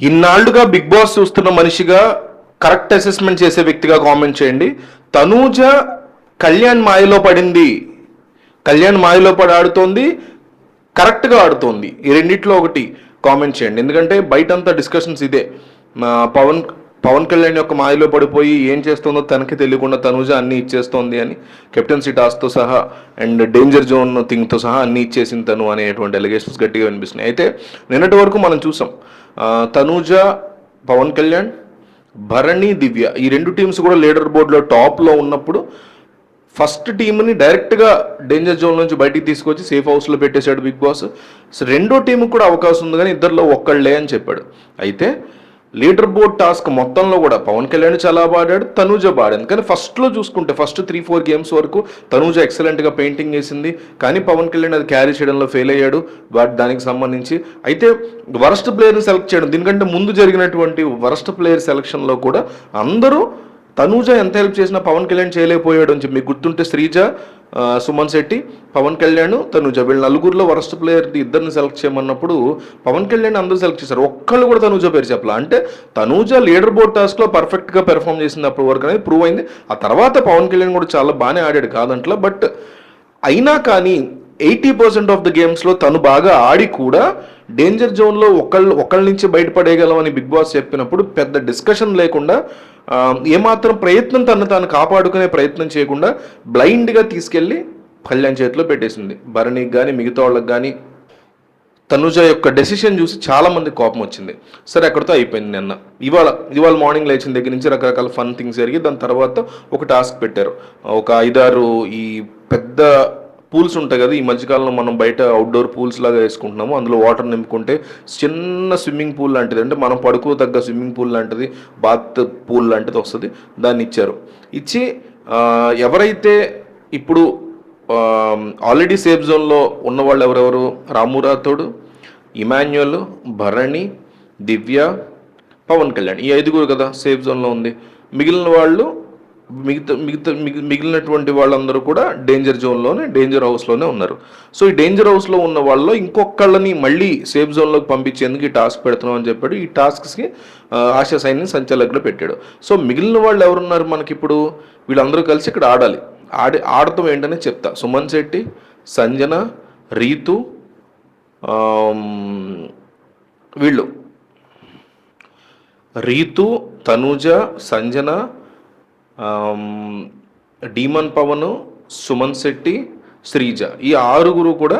ఇన్నాళ్లుగా big boss చూస్తున్న మనిషిగా correct assessment చేసే వ్యక్తిగా కామెంట్ చేయండి. తనూజ కళ్యాణ్ మాయలో పడింది, కళ్యాణ్ మాయలో పడి ఆడుతోంది, కరెక్ట్గా ఆడుతోంది. ఈ రెండిట్లో ఒకటి కామెంట్ చేయండి. ఎందుకంటే బయటంతా డిస్కషన్స్ ఇదే. పవన్ కళ్యాణ్ యొక్క మాయలో పడిపోయి ఏం చేస్తుందో తనకి తెలియకుండా తనూజ అన్నీ ఇచ్చేస్తోంది అని, కెప్టెన్సీ టాస్క్తో సహా అండ్ డేంజర్ జోన్ థింగ్తో సహా అన్నీ ఇచ్చేసింది తను అనేటువంటి అలిగేషన్స్ గట్టిగా వినిపిస్తున్నాయి. అయితే నిన్నటి వరకు మనం చూసాం తనూజ, పవన్ కళ్యాణ్, భరణి, దివ్య ఈ రెండు టీమ్స్ కూడా లీడర్ బోర్డులో టాప్లో ఉన్నప్పుడు ఫస్ట్ టీంని డైరెక్ట్గా డేంజర్ జోన్ నుంచి బయటికి తీసుకొచ్చి సేఫ్ హౌస్లో పెట్టేశాడు బిగ్ బాస్. సో రెండో టీంకి కూడా అవకాశం ఉంది కానీ ఇద్దరిలో ఒక్కళ్ళే అని చెప్పాడు. అయితే లీడర్ బోర్డ్ టాస్క్ మొత్తంలో కూడా పవన్ కళ్యాణ్ చాలా బాడాడు, తనూజ బాడాడు. కానీ ఫస్ట్లో చూసుకుంటే ఫస్ట్ 3-4 గేమ్స్ వరకు తనూజ ఎక్సలెంట్గా పెయింటింగ్ వేసింది, కానీ పవన్ కళ్యాణ్ అది క్యారీ చేయడంలో ఫెయిల్ అయ్యాడు. బట్ దానికి సంబంధించి అయితే వరస్ట్ ప్లేయర్ని సెలెక్ట్ చేయడం, దీనికంటే ముందు జరిగినటువంటి వరస్ట్ ప్లేయర్ సెలక్షన్లో కూడా అందరూ తనూజ ఎంత హెల్ప్ చేసినా పవన్ కళ్యాణ్ చేయలేకపోయాడు అని చెప్పి మీకు గుర్తుంటే శ్రీజ, సుమన్ శెట్టి, పవన్ కళ్యాణ్, తనూజ వీళ్ళ నలుగురిలో వరస్ట్ ప్లేయర్ ఇద్దరిని సెలెక్ట్ చేయమన్నప్పుడు పవన్ కళ్యాణ్ అందరూ సెలెక్ట్ చేశారు, ఒక్కళ్ళు కూడా తనూజ పేరు చెప్పాల. అంటే తనూజ లీడర్ బోర్డ్ టాస్క్లో పర్ఫెక్ట్గా పెర్ఫామ్ చేసింది అప్పటి వరకు అనేది ప్రూవ్ అయింది. ఆ తర్వాత పవన్ కళ్యాణ్ కూడా చాలా బాగానే ఆడాడు కాదంట్లో. బట్ అయినా కానీ 80% ఆఫ్ ద గేమ్స్లో తను బాగా ఆడి కూడా డేంజర్ జోన్లో ఒకళ్ళ నుంచి బయటపడేయగలమని బిగ్ బాస్ చెప్పినప్పుడు పెద్ద డిస్కషన్ లేకుండా ఏమాత్రం ప్రయత్నం తాను కాపాడుకునే ప్రయత్నం చేయకుండా బ్లైండ్గా తీసుకెళ్ళి కళ్యాణ్ చేతిలో పెట్టేసింది. భరణికి కానీ మిగతా వాళ్ళకి కానీ తనుజ యొక్క డెసిషన్ చూసి చాలా మంది కోపం వచ్చింది. సరే అక్కడితో అయిపోయింది. ఇవాళ మార్నింగ్ లేచిన దగ్గర నుంచి రకరకాల ఫన్ థింగ్స్ జరిగి దాని తర్వాత ఒక టాస్క్ పెట్టారు. ఒక 5-6 ఈ పెద్ద పూల్స్ ఉంటాయి కదా, ఈ మధ్యకాలంలో మనం బయట అవుట్డోర్ పూల్స్ లాగా వేసుకుంటున్నాము. అందులో వాటర్ నింపుకుంటే చిన్న స్విమ్మింగ్ పూల్ లాంటిది, అంటే మనం పడుకో తగ్గ స్విమ్మింగ్ పూల్ లాంటిది, బాత్ పూల్ లాంటిది వస్తుంది. దాన్ని ఇచ్చారు. ఇచ్చి ఎవరైతే ఇప్పుడు ఆల్రెడీ సేఫ్ జోన్లో ఉన్నవాళ్ళు ఎవరెవరు, రాము రాథోడ్, ఇమాన్యుయల్, భరణి, దివ్య, పవన్ కళ్యాణ్, ఈ 5గురు కదా సేఫ్ జోన్లో ఉంది. మిగిలిన వాళ్ళు మిగిలినటువంటి వాళ్ళందరూ కూడా డేంజర్ జోన్లోనే, డేంజర్ హౌస్లోనే ఉన్నారు. సో ఈ డేంజర్ హౌస్లో ఉన్న వాళ్ళలో ఇంకొకళ్ళని మళ్ళీ సేఫ్ జోన్లోకి పంపించేందుకు ఈ టాస్క్ పెడుతున్నాం అని చెప్పాడు. ఈ టాస్క్స్కి ఆశా సైన్ని సంచాలకులు పెట్టాడు. సో మిగిలిన వాళ్ళు ఎవరున్నారు మనకి ఇప్పుడు, వీళ్ళందరూ కలిసి ఇక్కడ ఆడటం ఏంటనే చెప్తా. సుమన్ శెట్టి, సంజన, రీతు, వీళ్ళు రీతు, తనూజ, సంజన, డీమన్ పవన్, సుమన్ శెట్టి, శ్రీజ, ఈ 6గురు కూడా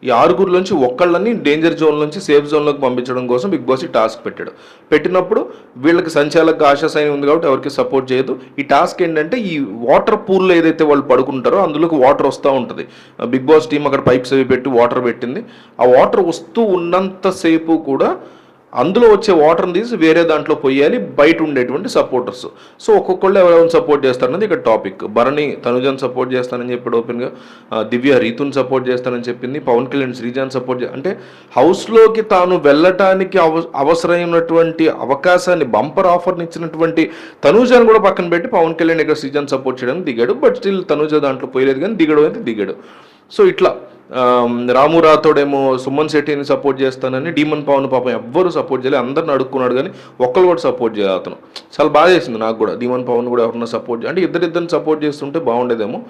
ఈ 6గురులోంచి ఒక్కళ్ళని డేంజర్ జోన్ నుంచి సేఫ్ జోన్లోకి పంపించడం కోసం బిగ్ బాస్ ఈ టాస్క్ పెట్టాడు. పెట్టినప్పుడు వీళ్ళకి సంచాలక ఆశా సైన్ ఉంది కాబట్టి ఎవరికి సపోర్ట్ చేయదు. ఈ టాస్క్ ఏంటంటే ఈ వాటర్ పూల్లో ఏదైతే వాళ్ళు పడుకుంటారో అందులోకి వాటర్ వస్తూ ఉంటుంది. బిగ్ బాస్ టీం అక్కడ పైప్స్ అవి పెట్టి వాటర్ పెట్టింది. ఆ వాటర్ వస్తూ ఉన్నంతసేపు కూడా అందులో వచ్చే వాటర్ని తీసి వేరే దాంట్లో పోయాలి బయట ఉండేటువంటి సపోర్టర్స్. సో ఒక్కొక్కళ్ళు ఎవరెవరిని సపోర్ట్ చేస్తారన్నది ఇక్కడ టాపిక్. భరణి తనుజాన్ని సపోర్ట్ చేస్తానని చెప్పాడు ఓపెన్గా, దివ్య రీతుని సపోర్ట్ చేస్తానని చెప్పింది, పవన్ కళ్యాణ్ శ్రీజాన్ని సపోర్ట్ అంటే హౌస్లోకి తాను వెళ్ళటానికి అవసరమైనటువంటి అవకాశాన్ని, బంపర్ ఆఫర్ని ఇచ్చినటువంటి తనుజాన్ని కూడా పక్కన పెట్టి పవన్ కళ్యాణ్ ఇక్కడ శ్రీజాన్ని సపోర్ట్ చేయడానికి దిగాడు. బట్ స్టిల్ తనుజ దాంట్లో పోయలేదు, కానీ దిగడం అయితే దిగాడు. సో ఇట్లా రాము రాథోడేమో సుమన్ శెట్టిని సపోర్ట్ చేస్తానని, డీమన్ పవన్ పాపం ఎవ్వరు సపోర్ట్ చేయలేదు, అందరిని అడుక్కున్నాడు కానీ ఒక్కరు కూడా సపోర్ట్ చేయాలి. అతను చాలా బాగా చేసింది. నాకు కూడా డీమన్ పవన్ కూడా ఎవరన్నా సపోర్ట్ అంటే ఇద్దరిని సపోర్ట్ చేస్తుంటే బాగుండేదేమో.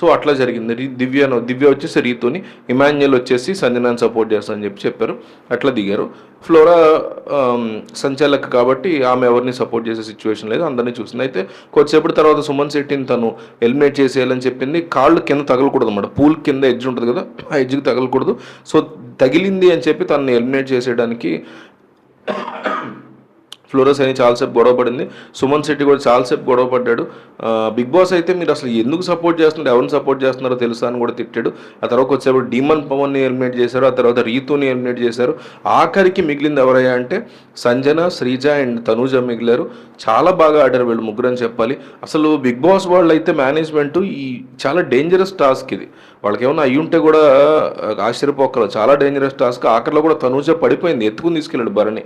సో అట్లా జరిగింది. దివ్య వచ్చేసి రీతుని, ఇమాన్యుయల్ వచ్చేసి సంజనాన్ని సపోర్ట్ చేస్తానని చెప్పారు. అట్లా దిగారు. ఫ్లోరా సంచాలక్ కాబట్టి ఆమె ఎవరిని సపోర్ట్ చేసే సిచ్యువేషన్ లేదు, అందరినీ చూసింది. అయితే కొద్దిసేపటి తర్వాత సుమన్ శెట్టిని తను ఎలిమినేట్ చేసేయాలని చెప్పింది. కాళ్ళు కింద తగలకూడదు అన్నమాట, పూల్ కింద ఎడ్జ్ ఉంటుంది కదా, ఆ ఎడ్జ్కి తగలకూడదు. సో తగిలింది అని చెప్పి తనని ఎలిమినేట్ చేసేయడానికి ఫ్లోరస్ అని చాలాసేపు గొడవ పడింది. సుమన్ శెట్టి కూడా చాలాసేపు గొడవ పడ్డాడు. బిగ్ బాస్ అయితే మీరు అసలు ఎందుకు సపోర్ట్ చేస్తున్నారు, ఎవరిని సపోర్ట్ చేస్తున్నారో తెలుసా అని కూడా తిట్టాడు. ఆ తర్వాత వచ్చేప్పుడు డీమన్ పవన్ని ఎలిమినేట్ చేశారు, ఆ తర్వాత రీతుని ఎలిమినేట్ చేశారు. ఆఖరికి మిగిలింది ఎవరయ్యా అంటే సంజన, శ్రీజ అండ్ తనూజ మిగిలారు. చాలా బాగా ఆడారు వీళ్ళు ముగ్గురు అని చెప్పాలి. అసలు బిగ్ బాస్ వాళ్ళు అయితే మేనేజ్మెంట్ ఈ చాలా డేంజరస్ టాస్క్ ఇది. వాళ్ళకి ఏమన్నా అయ్యుంటే కూడా ఆశ్చర్యపోకలు. చాలా డేంజరస్ టాస్క్. ఆఖరిలో కూడా తనూజ పడిపోయింది, ఎత్తుకుని తీసుకెళ్ళాడు భరణి.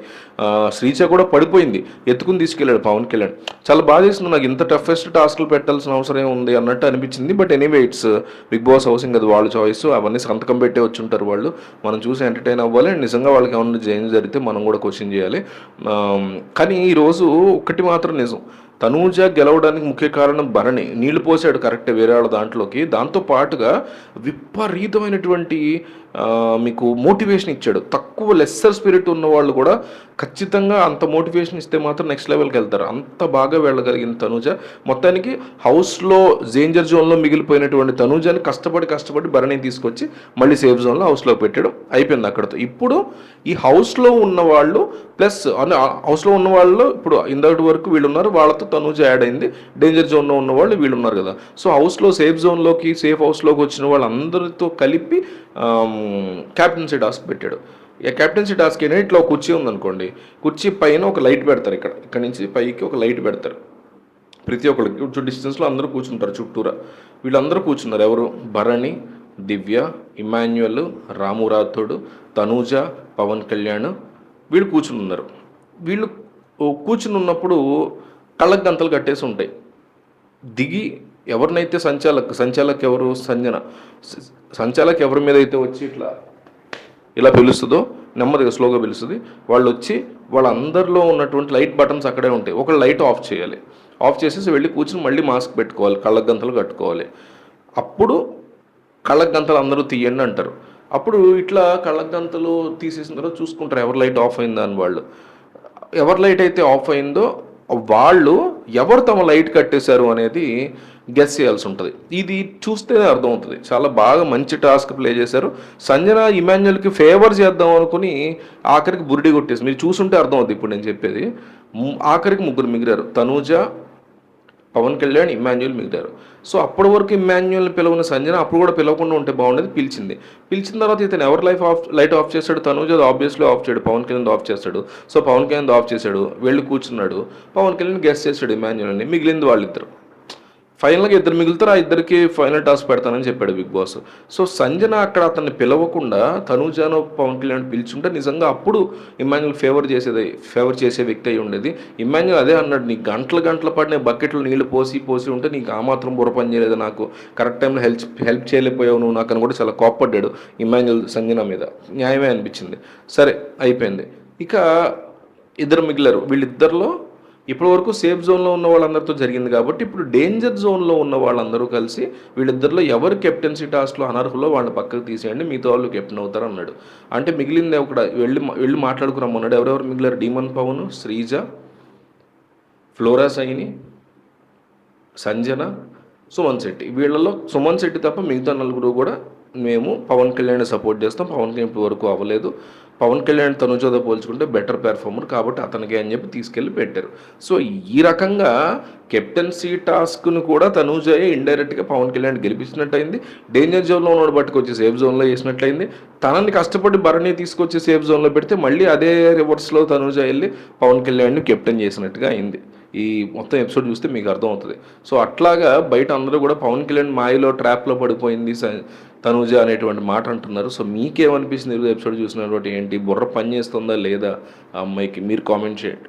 శ్రీజ కూడా పడిపోయింది, ఎత్తుకుని తీసుకెళ్ళాడు పవన్ కళ్యాణ్. చాలా బాగా చేసింది. నాకు ఇంత టఫెస్ట్ టాస్క్లు పెట్టాల్సిన అవసరం ఏముంది అన్నట్టు అనిపించింది. But anyway it's big boss housing, అది వాళ్ళ చాయిస్. అవన్నీ సంతకం పెట్టే వచ్చి ఉంటారు వాళ్ళు. మనం చూసి ఎంటర్టైన్ అవ్వాలి. నిజంగా వాళ్ళకి ఏమన్నా చేంజ్ జరిగితే మనం కూడా క్వశ్చన్ చేయాలి. కానీ ఈరోజు ఒకటి మాత్రం నిజం, తనూజ గెలవడానికి ముఖ్య కారణం భరణి. నీళ్లు పోసాడు కరెక్టే వేరే వాళ్ళ దాంట్లోకి. దాంతో పాటుగా విపరీతమైనటువంటి మీకు మోటివేషన్ ఇచ్చాడు. తక్కువ లెస్సర్ స్పిరిట్ ఉన్న వాళ్ళు కూడా ఖచ్చితంగా అంత మోటివేషన్ ఇస్తే మాత్రం నెక్స్ట్ లెవెల్కి వెళ్తారు. అంత బాగా వెళ్ళగలిగిన తనూజ మొత్తానికి హౌస్లో డేంజర్ జోన్లో మిగిలిపోయినటువంటి తనూజని కష్టపడి భరణిని తీసుకొచ్చి మళ్ళీ సేఫ్ జోన్లో హౌస్లో పెట్టాడు. అయిపోయింది అక్కడతో. ఇప్పుడు ఈ హౌస్లో ఉన్న వాళ్ళు ప్లస్ హౌస్లో ఉన్న వాళ్ళు ఇప్పుడు ఇంతటి వరకు వీళ్ళు ఉన్నారు, వాళ్ళతో తనూజ యాడ్ అయింది. డేంజర్ జోన్లో ఉన్న వాళ్ళు వీళ్ళు ఉన్నారు కదా. సో హౌస్లో సేఫ్ జోన్లోకి సేఫ్ హౌస్లోకి వచ్చిన వాళ్ళందరితో కలిపి క్యాప్టెన్సీ టాస్క్ పెట్టాడు. ఈ క్యాప్టెన్సీ టాస్క్ ఏంటంటే ఇట్లా ఒక కుర్చీ ఉందనుకోండి, కుర్చీ పైన ఒక లైట్ పెడతారు. ఇక్కడ నుంచి పైకి ఒక లైట్ పెడతారు. ప్రతి ఒక్కరికి కొంచెం డిస్టెన్స్లో అందరూ కూర్చుంటారు చుట్టూరా. వీళ్ళందరూ కూర్చున్నారు. ఎవరు? భరణి, దివ్య, ఇమాన్యుయల్, రాము రాథోడ్, తనూజ, పవన్ కళ్యాణ్, వీళ్ళు కూర్చుని ఉన్నారు. వీళ్ళు కూర్చుని ఉన్నప్పుడు కళ్ళకు గంతలు కట్టేసి ఉంటాయి. దిగి ఎవరినైతే సంచాలక్ ఎవరు? సంచాలక్ ఎవరి మీద అయితే వచ్చి ఇలా పిలుస్తుందో, నెమ్మదిగా స్లోగా పిలుస్తుంది. వాళ్ళు వచ్చి వాళ్ళందరిలో ఉన్నటువంటి లైట్ బటన్స్ అక్కడే ఉంటాయి. ఒకళ్ళు లైట్ ఆఫ్ చేయాలి. ఆఫ్ చేసేసి వెళ్ళి కూర్చుని మళ్ళీ మాస్క్ పెట్టుకోవాలి, కళ్ళకు గంతలు కట్టుకోవాలి. అప్పుడు కళ్ళకు గంతలు అందరూ తీయండి అంటారు. అప్పుడు ఇట్లా కళ్ళకు గంతలు తీసేసిన తర్వాత చూసుకుంటారు ఎవరు లైట్ ఆఫ్ అయిందా అని. వాళ్ళు ఎవరి లైట్ అయితే ఆఫ్ అయిందో వాళ్ళు ఎవరు తమ లైట్ కట్టేశారు అనేది గెస్ చేయాల్సి ఉంటుంది. ఇది చూస్తేనే అర్థమవుతుంది. చాలా బాగా మంచి టాస్క్ ప్లే చేశారు. సంజన ఇమాన్యుయల్కి ఫేవర్ చేద్దాం అనుకుని ఆఖరికి బురిడి కొట్టేసి, మీరు చూసుంటే అర్థమవుతుంది ఇప్పుడు నేను చెప్పేది. ఆఖరికి ముగ్గురు మిగిలారు, తనూజ, పవన్ కళ్యాణ్, ఇమాన్యుయల్ మిగిలారు. సో అప్పటి వరకు ఇమాన్యుయల్ని పిలవని సంజన అప్పుడు కూడా పిలవకుండా ఉంటే బాగుండేది. పిలిచిన తర్వాత ఇతను ఎవరు లైట్ ఆఫ్ చేస్తాడు? తనూజ ఆబ్వియస్లీ ఆఫ్ చేయడు, పవన్ కళ్యాణ్ ఆఫ్ చేస్తాడు. సో పవన్ కళ్యాణ్ ఆఫ్ చేశాడు, వెళ్ళి కూర్చున్నాడు. పవన్ కళ్యాణ్ గెస్ చేశాడు ఇమాన్యుయల్ని. మిగిలింది వాళ్ళిద్దరు. ఫైనల్గా ఇద్దరు మిగులుతారు. ఆ ఇద్దరికి ఫైనల్ టాస్క్ పెడతానని చెప్పాడు బిగ్ బాస్. సో సంజన అక్కడ అతన్ని పిలవకుండా తనూజాను పవన్ కళ్యాణ్ పిలిచుంటే నిజంగా అప్పుడు ఇమాన్యుయల్ ఫేవర్ చేసే వ్యక్తి అయి ఉండేది. ఇమాన్యుయల్ అదే అన్నాడు, నీకు గంటల పాటు నేను బకెట్లో నీళ్లు పోసి ఉంటే నీకు ఆ మాత్రం బుర్ర పని చేయలేదు, నాకు కరెక్ట్ టైంలో హెల్ప్ చేయలేకపోయావు నువ్వు నాకు అని కూడా చాలా కోప్పడ్డాడు ఇమాన్యుయల్ సంజన మీద. న్యాయమే అనిపించింది. సరే అయిపోయింది. ఇక ఇద్దరు మిగిలారు. వీళ్ళిద్దరిలో ఇప్పటి వరకు సేఫ్ జోన్లో ఉన్న వాళ్ళందరితో జరిగింది కాబట్టి ఇప్పుడు డేంజర్ జోన్లో ఉన్న వాళ్ళందరూ కలిసి వీళ్ళిద్దరిలో ఎవరు కెప్టెన్సీ టాస్క్లో అనర్హులో వాళ్ళని పక్కకు తీసేయండి, మిగతా వాళ్ళు కెప్టెన్ అవుతారు అన్నాడు. అంటే మిగిలింది ఒకటి వెళ్ళి మాట్లాడుకురమ్మన్నాడు. ఎవరెవరు మిగిలారు? Demon Pavan, Sreeja, Flora Saini, Sanjana, Suman Shetty. వీళ్ళలో సుమన్ శెట్టి తప్ప మిగతా నలుగురు కూడా మేము పవన్ కళ్యాణ్ సపోర్ట్ చేస్తాం, పవన్ కళ్యాణ్ ఇప్పుడు వరకు అవ్వలేదు, పవన్ కళ్యాణ్ తనుజతో పోల్చుకుంటే బెటర్ పెర్ఫార్మర్ కాబట్టి అతనికి అని చెప్పి తీసుకెళ్ళి పెట్టారు. సో ఈ రకంగా కెప్టెన్సీ టాస్క్ను కూడా తనూజయే ఇండైరెక్ట్గా పవన్ కళ్యాణ్ గెలిపించినట్టయింది. డేంజర్ జోన్లో ఉన్నాడు బట్టుకొచ్చి సేఫ్ జోన్లో వేసినట్లయింది. తనని కష్టపడి భరణి తీసుకొచ్చి సేఫ్ జోన్లో పెడితే మళ్ళీ అదే రివర్స్లో తనూజ వెళ్ళి పవన్ కళ్యాణ్ని కెప్టెన్ చేసినట్టుగా అయింది. ఈ మొత్తం ఎపిసోడ్ చూస్తే మీకు అర్థమవుతుంది. సో అట్లాగా బయట అందరూ కూడా పవన్ కళ్యాణ్ మాయలో ట్రాప్లో పడిపోయింది తనూజ అనేటువంటి మాట అంటున్నారు. సో మీకేమనిపిస్తుంది ఎపిసోడ్ చూసినటువంటి? ఏంటి బుర్ర పని చేస్తుందా లేదా ఆ అమ్మాయికి? మీరు కామెంట్ చేయండి.